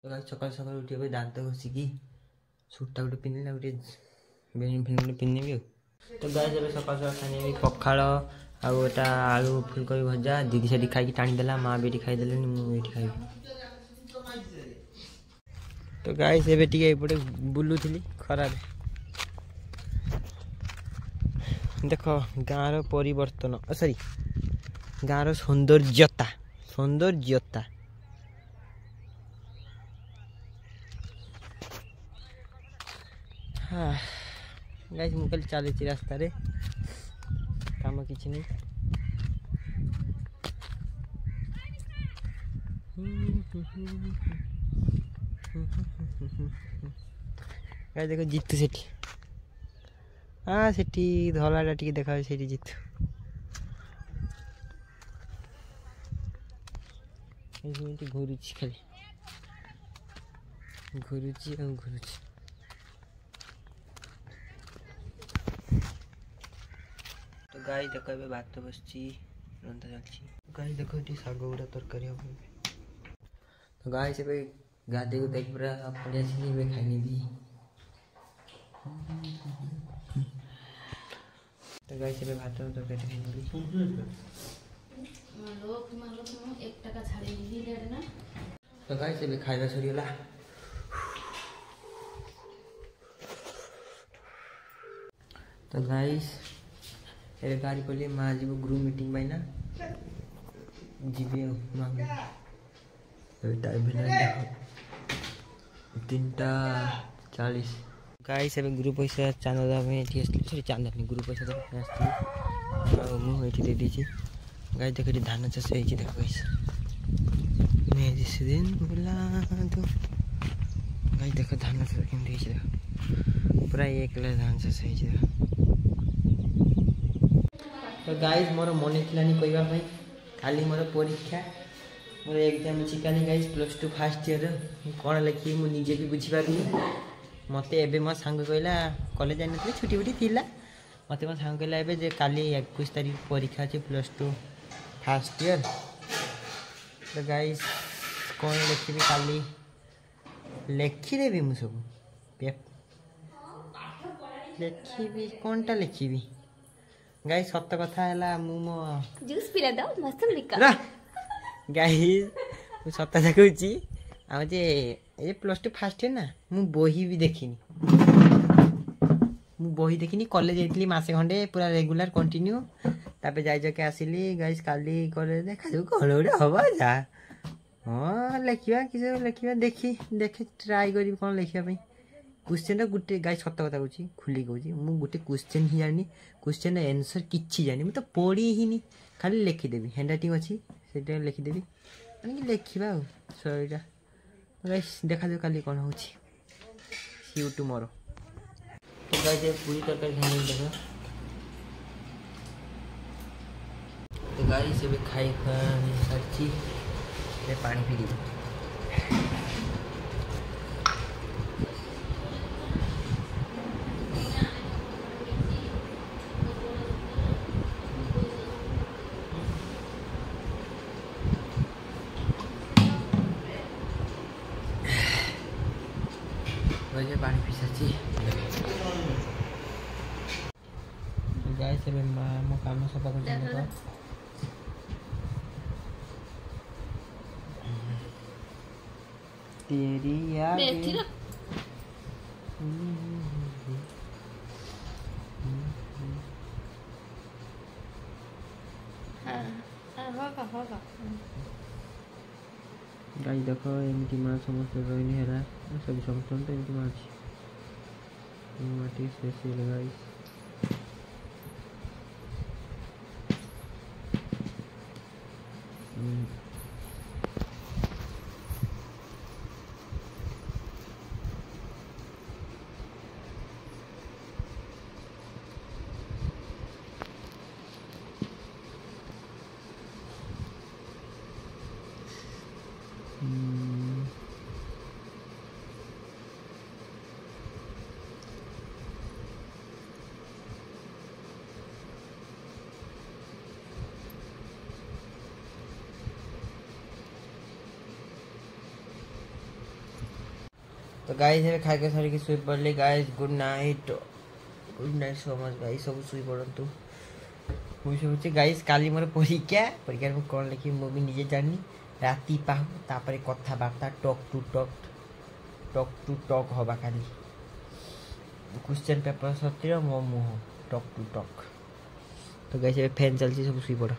तो गाइस सकाल सकाल उठी अब दांत घषिकी सूटा गोटे पिंधि गोटे बेनी फिन गोटे पिंधि। तो गाइस अब सकाल सकाल खाने पखाड़ आटा आलू फुलकोबी भजा दीदी से खाई टाणीदेला माँ भी खाईदे मुझे खाई। तो गाइस एबे टिके एपटे बुलुथिली खरा देख गाँव परिवर्तन सॉरी गाँव सौंदर्यता सौंदर्यता हाँ गाइस मुझे खाली चली रास्ता रे काम किसी नहीं। गाइस देखो जीतू सेठी हाँ सेठी धलाटा टी देखा सेठी जीतू घुरुची खाली घुरुची और घुरुची। तो गाई देख ए भात बस रंधा चलती गाई देख ये शाग गुड़ा तरकारी हम। तो गाई से गाधे को देख पूरा पड़े खाई भी। तो गाई से भात तरकारी तो गाई से खाଇବା सरीगला। तो गाइस ए गाड़ी पड़े माँ जी ग्रुप मीटिंग पाई ना जी माँ टाइम 3:40 गाइस एबे ग्रुप पैसा चांदा दे चांदा नहीं ग्रुप पैसा दे मुझे दे दीजिए। गाइस देख धान चाष हो देख गाइस दिन बोला तो गाइस देख धान चाष केमती देख पूरा एक धान चाष हो। तो गाइस मोर मन थी कहवाई काली मोर परीक्षा मोर एग्जाम अच्छी काली गाइस +2 फास्ट ईयर कौन लिखी मुझे भी बुझीपारी मत एवं मो सांग कहला कॉलेज जानी छुट्टी फुटी थी मत मो सांग कहला एवं काली 21 तारीख परीक्षा अच्छी +2 फास्ट ईयर। तो गाइस कौन लिखी काली लिखिदेवी मुझे सब लिखी कौनटा लिखी गाइस सत कथा है मो जूस पिला दो मस्त गाइस सत देखी आम जे +2 फास्ट ईयर ना मु बही भी देखनी बही देखनी कॉलेज जाइली मसे खंडे पूरा रेगुलर कंटिन्यू तापर जाके आसिली गाइस काली कॉलेज देखा कौन गोटे हम जा हाँ लिखा कि लिखा देखी देखे ट्राए करी कौन लिखापी क्वेश्चन गोटे गाइस सत कथा कहूँ खुली कहूँ मुझे गोटे क्वेश्चन ही जानी क्वेश्चन आंसर किसी जानी मुझे तो पढ़ी ही नहीं खाली लिखिदेवी हैंड राइटिंग अच्छी से लिखिदेवी मैंने लिखा सहीटा गाइस देखा जाओ काली कौन हो सी यू टुमरो। तो गाइस पूरी तरकारी खाने देख। तो गाइस एबे खाई सारी पानी फेरी पानी पी सारी गाइस एबे मो काम सफा कर तेरी याद गाई देख एमती माँ समस्त रही है सब समस्त तो एमती माँ अच्छी स्पेशल गाइस। तो गाइस ଏବେ ଖାଇକି ସରିକି ଶୋଇ ପଡ଼ିଲି guys good night so much guys ସବୁ ଶୋଇ ପଡ଼ନ୍ତୁ ମୁଁ ଶୋଉଛି ଗାଇସ୍ କାଲି ମୋର ପରୀକ୍ଷାରେ ମୁଁ କ'ଣ ଲେଖିବି ମୁଁ ବି ନିଜେ ଜାଣିନି ରାତି ପାହୁ ତାପରେ କଥାବାର୍ତ୍ତା ଟକ୍ ଟୁ ଟକ୍ ହବା କାଲି क्वेश्चन पेपर सत्तिर मो मुह टक टू टक तो गाइस ये फैन चलती सब सुई पड़।